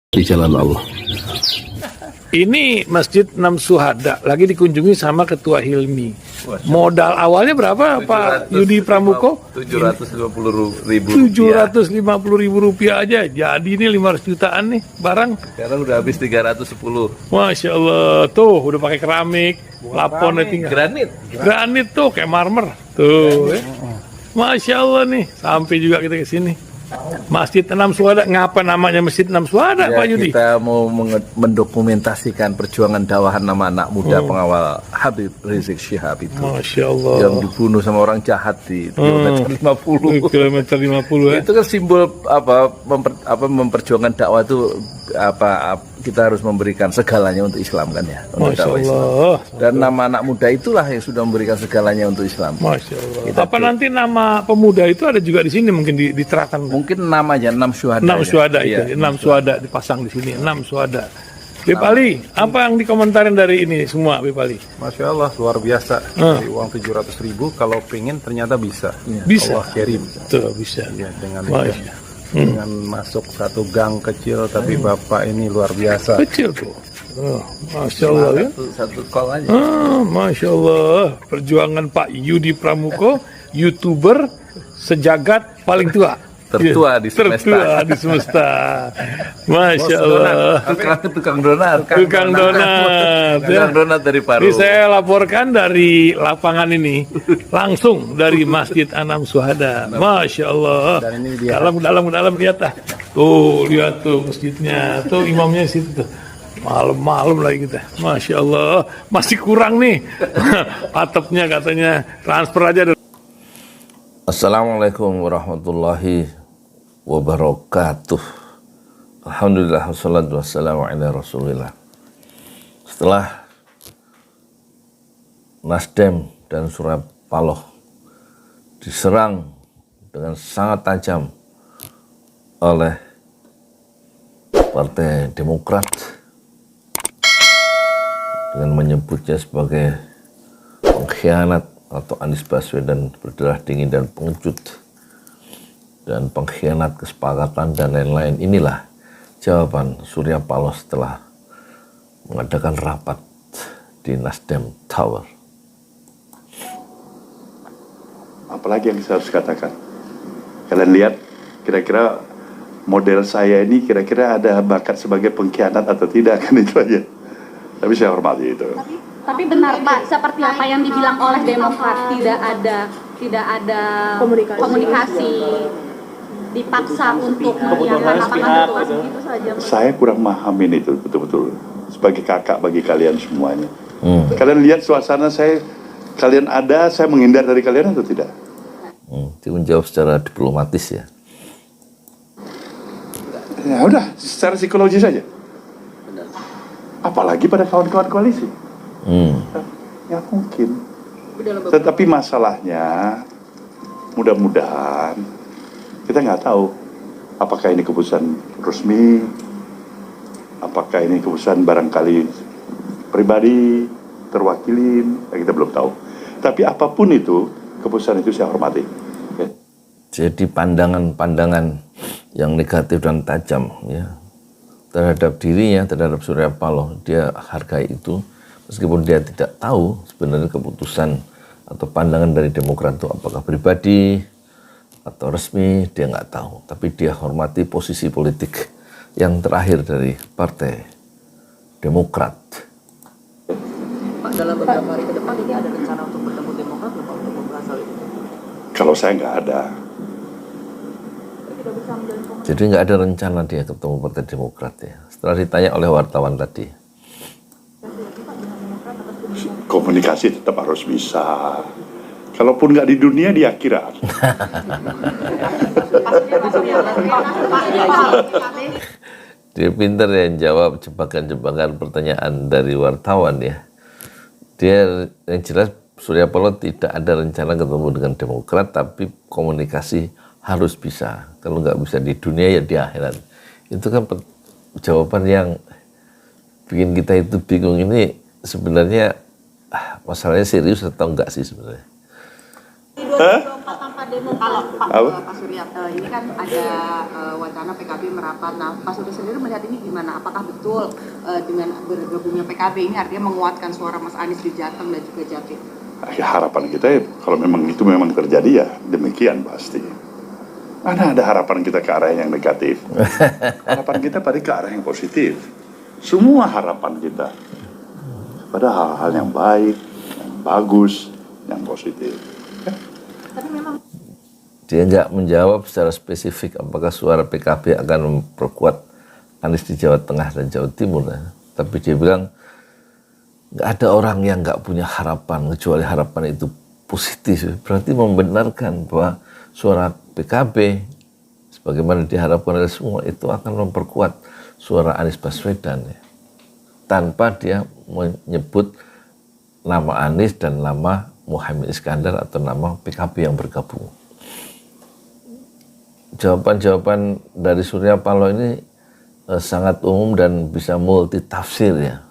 di jalan Allah. Ini Masjid Enam Syuhada lagi dikunjungi sama Ketua Hilmi. Modal awalnya berapa Pak Yudi Pramuko? 750.000 rupiah aja. Jadi ini 500 jutaan nih barang. Sekarang udah habis 310. Masya Allah, tuh udah pakai keramik, plafonnya tinggal. Granit tuh kayak marmer. Tuh, Masya Allah nih, sampai juga kita ke sini. Masjid Enam Syuhada, ngapa namanya Masjid Enam Syuhada, Ya, Pak Yudi? kita mau mendokumentasikan perjuangan dakwah nama anak muda pengawal Habib Rizik Syihab itu. Masya Allah. Yang dibunuh sama orang jahat di kilometer 50. Kilometer 50 ya. Itu kan simbol memperjuangkan dakwah itu kita harus memberikan segalanya untuk Islam kan ya. Untuk Masya dakwah Islam. Allah. Dan nama anak muda itulah yang sudah memberikan segalanya untuk Islam. Masya Allah. Apa nanti nama pemuda itu ada juga di sini mungkin diterapkan? Mungkin namanya 6 syuhada. 6 syuhada Iya, itu, 6 syuhada dipasang di sini, 6 syuhada. Bipali, apa yang dikomentarin dari ini semua, Bipali? Masya Allah, luar biasa. Dari uang 700.000, kalau pengen ternyata bisa. Bisa. Allah kirim. Tuh, bisa. Ya, dengan Masya. dengan masuk satu gang kecil, tapi Bapak ini luar biasa. Kecil tuh. Oh, Masya Allah ya. Satu call aja. Masya Allah. Perjuangan Pak Yudi Pramuko, YouTuber sejagat paling tua. Tertua di semesta. Tertua di semesta. Masya Allah. Tukang donat. Tukang donat. Tukang donat dari Paru. Ini saya laporkan dari lapangan ini, langsung dari Masjid Enam Syuhada. Masya Allah. Dan ini dia. Dalam lihat ah. Tuh, lihat tuh masjidnya. Tuh imamnya di situ tuh. Malam-malam lagi kita. Masya Allah. Masih kurang nih. Atapnya katanya transfer aja. Assalamualaikum warahmatullahi wabarakatuh. Alhamdulillah wassalatu wassalamu ala rasulillah. Setelah Nasdem dan Surya Paloh diserang dengan sangat tajam oleh Partai Demokrat dengan menyebutnya sebagai pengkhianat atau Anies Baswedan berdarah dingin dan pengecut dan pengkhianat kesepakatan dan lain-lain. Inilah jawaban Surya Paloh setelah mengadakan rapat di Nasdem Tower. Apalagi yang saya harus katakan? Kalian lihat kira-kira model saya ini kira-kira ada bakat sebagai pengkhianat atau tidak, kan itu aja. Tapi saya hormati itu. Tapi benar Pak, seperti apa yang dibilang oleh Demokrat, tidak ada komunikasi dipaksa untuk menyiapkan lapangan itu saja. Saya kurang memahami itu betul-betul sebagai kakak bagi kalian semuanya. Kalian lihat suasana kalian ada, saya menghindar dari kalian atau tidak? Itu menjawab secara diplomatis ya. Ya udah, secara psikologis saja. Apalagi pada kawan-kawan koalisi. Ya mungkin. Tetapi masalahnya mudah-mudahan kita nggak tahu apakah ini keputusan resmi, apakah ini keputusan barangkali pribadi terwakilin, kita belum tahu. Tapi apapun itu, keputusan itu saya hormati. Okay? Jadi pandangan-pandangan yang negatif dan tajam ya terhadap dirinya, terhadap Surya Paloh, dia hargai itu. Meskipun dia tidak tahu sebenarnya keputusan atau pandangan dari Demokrat itu apakah pribadi atau resmi, dia nggak tahu. Tapi dia hormati posisi politik yang terakhir dari Partai Demokrat. Pak, dalam beberapa hari ke depan ini ada rencana untuk bertemu Demokrat Pak untuk membahas hal ini? Kalau saya nggak ada. Jadi nggak ada rencana dia ketemu Partai Demokrat ya. Setelah ditanya oleh wartawan tadi. Komunikasi tetap harus bisa. Kalaupun nggak di dunia, di akhirat. Dia pintar ya jawab jebakan-jebakan pertanyaan dari wartawan ya. Dia yang jelas Surya Paloh tidak ada rencana ketemu dengan Demokrat, tapi komunikasi harus bisa. Kalau nggak bisa di dunia ya di akhirat. Itu kan jawaban yang bikin kita itu bingung. Ini sebenarnya masalahnya serius atau enggak sih sebenarnya? Pak Surya, ini kan ada wacana PKB merapat. Nah, Pak Surya sendiri melihat ini gimana? Apakah betul dengan bergabungnya PKB ini artinya menguatkan suara Mas Anies di Jateng dan juga Jatim? Ya, harapan kita ya, kalau memang itu memang terjadi ya demikian pasti. Mana ada harapan kita ke arah yang negatif. Harapan kita pada ke arah yang positif. Semua harapan kita pada hal-hal yang baik, yang bagus, yang positif. Dia nggak menjawab secara spesifik apakah suara PKB akan memperkuat Anies di Jawa Tengah dan Jawa Timur. Tapi dia bilang nggak ada orang yang nggak punya harapan kecuali harapan itu positif. Berarti membenarkan bahwa suara PKB sebagaimana diharapkan oleh semua itu akan memperkuat suara Anies Baswedan ya. Tanpa dia menyebut nama Anies dan nama Muhaimin Iskandar atau nama PKB yang bergabung. Jawaban-jawaban dari Surya Paloh ini sangat umum dan bisa multitafsir ya.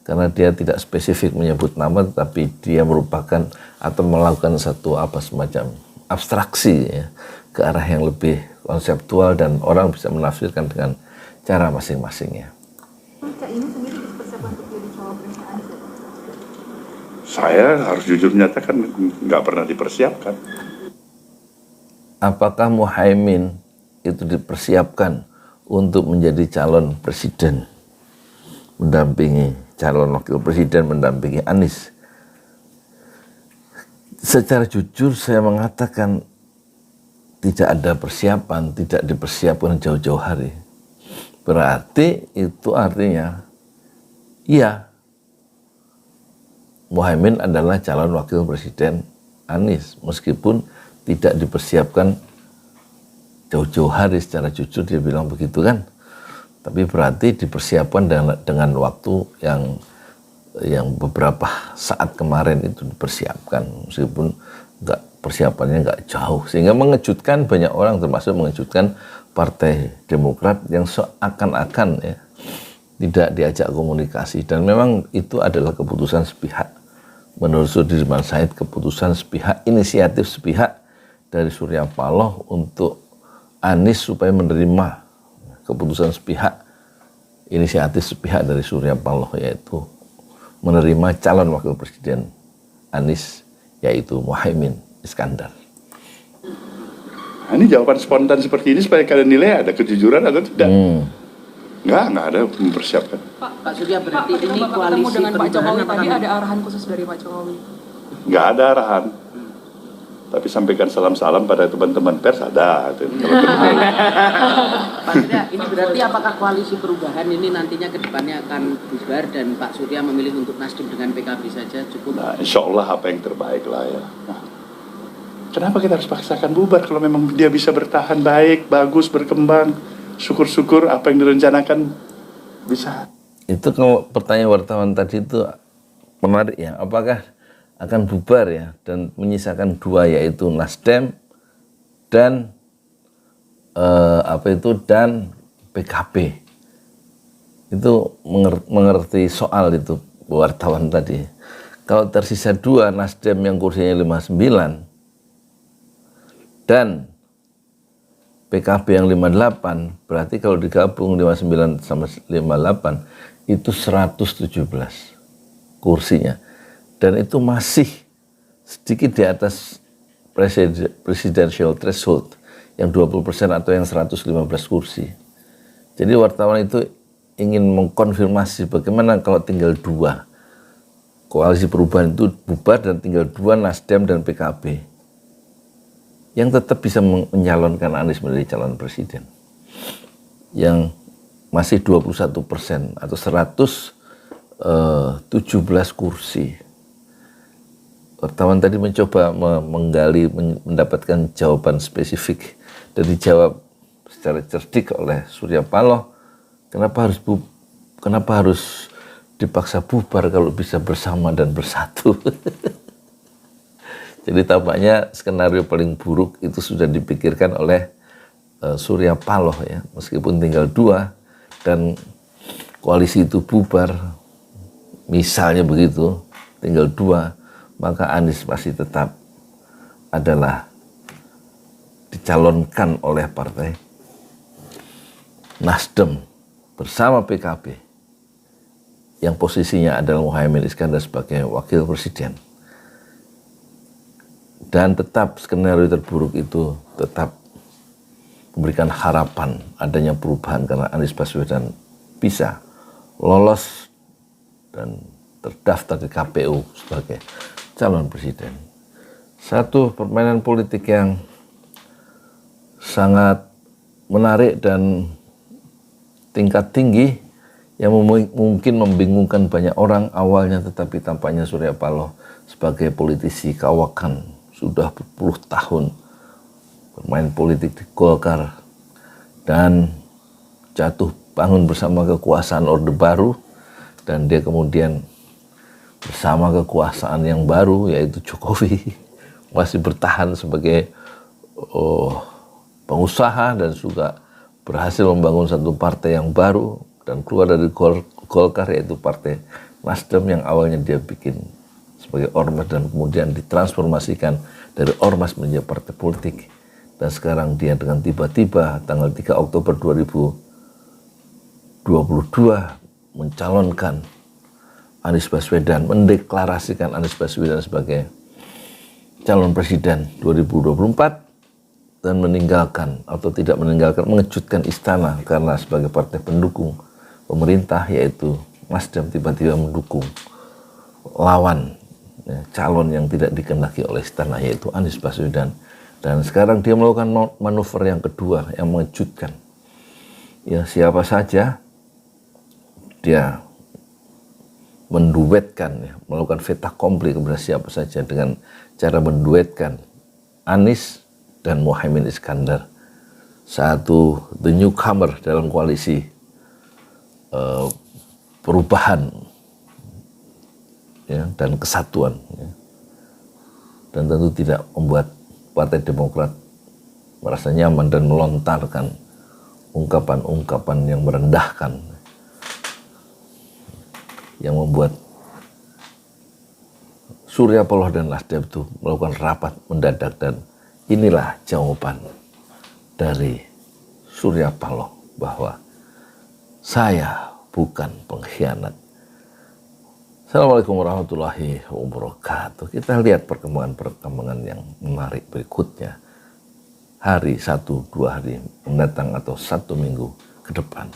Karena dia tidak spesifik menyebut nama, tapi dia merupakan atau melakukan satu semacam abstraksi ya, ke arah yang lebih konseptual dan orang bisa menafsirkan dengan cara masing-masingnya. Ini sendiri dipersiapkan untuk jadi cawapres Anies ya? Saya harus jujur menyatakan nggak pernah dipersiapkan. Apakah Muhaimin itu dipersiapkan untuk menjadi calon presiden, mendampingi calon wakil presiden, mendampingi Anies? Secara jujur saya mengatakan tidak ada persiapan, tidak dipersiapkan jauh-jauh hari. Berarti itu artinya, iya, Muhaimin adalah calon wakil presiden Anies, meskipun tidak dipersiapkan jauh-jauh hari. Secara jujur dia bilang begitu kan. Tapi berarti dipersiapkan dengan waktu yang beberapa saat kemarin itu dipersiapkan, meskipun persiapannya nggak jauh, sehingga mengejutkan banyak orang, termasuk mengejutkan Partai Demokrat yang seakan-akan ya tidak diajak komunikasi. Dan memang itu adalah keputusan sepihak. Menurut Sudirman Said, keputusan sepihak, inisiatif sepihak dari Surya Paloh untuk Anies supaya menerima keputusan sepihak, inisiatif sepihak dari Surya Paloh, yaitu menerima calon wakil presiden Anies, yaitu Muhaimin Iskandar. Nah, ini jawaban spontan seperti ini supaya kalian nilai ada kejujuran atau tidak. Nggak ada mempersiapkan. Pak Surya, berarti Pak, ini ketemu koalisi dengan Pak Jokowi perubahan tadi apakah ada arahan khusus dari Pak Jokowi? Nggak ada arahan. Tapi sampaikan salam-salam pada teman-teman pers ada. Pak Surya, ini berarti apakah koalisi perubahan ini nantinya ke depannya akan bubar dan Pak Surya memilih untuk nasdem dengan PKB saja cukup? Nah, insya Allah apa yang terbaik lah ya. Nah, kenapa kita harus paksakan bubar kalau memang dia bisa bertahan baik, bagus, berkembang, syukur-syukur apa yang direncanakan bisa. Itu kalau pertanyaan wartawan tadi itu menarik ya, apakah akan bubar ya, dan menyisakan dua, yaitu Nasdem dan dan PKB. Itu mengerti soal itu wartawan tadi. Kalau tersisa dua, Nasdem yang kursinya 59 dan PKB yang 58, berarti kalau digabung 59 sama 58 itu 117 kursinya. Dan itu masih sedikit di atas presidential threshold yang 20% atau yang 115 kursi. Jadi wartawan itu ingin mengkonfirmasi bagaimana kalau tinggal dua. Koalisi perubahan itu bubar dan tinggal dua, Nasdem dan PKB. Yang tetap bisa menyalonkan Anies menjadi calon presiden. Yang masih 21% atau 117 kursi. Wartawan tadi mencoba menggali, mendapatkan jawaban spesifik dan dijawab secara cerdik oleh Surya Paloh. Kenapa harus dipaksa bubar kalau bisa bersama dan bersatu? Jadi tampaknya skenario paling buruk itu sudah dipikirkan oleh Surya Paloh ya, meskipun tinggal dua dan koalisi itu bubar, misalnya begitu, tinggal dua, maka Anies masih tetap adalah dicalonkan oleh partai Nasdem bersama PKB yang posisinya adalah Muhaimin Iskandar sebagai wakil presiden, dan tetap skenario terburuk itu tetap memberikan harapan adanya perubahan karena Anies Baswedan bisa lolos dan terdaftar di KPU sebagai calon presiden. Satu permainan politik yang sangat menarik dan tingkat tinggi yang mungkin membingungkan banyak orang awalnya, tetapi tampaknya Surya Paloh sebagai politisi kawakan sudah berpuluh tahun bermain politik di Golkar dan jatuh bangun bersama kekuasaan Orde Baru, dan dia kemudian bersama kekuasaan yang baru yaitu Jokowi masih bertahan sebagai pengusaha dan juga berhasil membangun satu partai yang baru dan keluar dari Golkar, yaitu partai Nasdem yang awalnya dia bikin sebagai ormas dan kemudian ditransformasikan dari ormas menjadi partai politik. Dan sekarang dia dengan tiba-tiba tanggal 3 Oktober 2022 mencalonkan Anies Baswedan, mendeklarasikan Anies Baswedan sebagai calon presiden 2024 dan meninggalkan atau tidak meninggalkan, mengejutkan istana karena sebagai partai pendukung pemerintah yaitu Nasdem tiba-tiba mendukung lawan calon yang tidak dikehendaki oleh istana yaitu Anies Baswedan. Dan sekarang dia melakukan manuver yang kedua yang mengejutkan. Ya, siapa saja dia menduetkan, melakukan fait accompli kepada siapa saja dengan cara menduetkan Anies dan Muhaimin Iskandar, satu the newcomer dalam koalisi perubahan ya, dan kesatuan ya. Dan tentu tidak membuat Partai Demokrat merasa nyaman dan melontarkan ungkapan-ungkapan yang merendahkan yang membuat Surya Paloh dan Nasdem itu melakukan rapat mendadak, dan inilah jawaban dari Surya Paloh bahwa saya bukan pengkhianat. Assalamualaikum warahmatullahi wabarakatuh. Kita lihat perkembangan-perkembangan yang menarik berikutnya. Hari 1-2 hari mendatang atau 1 minggu ke depan.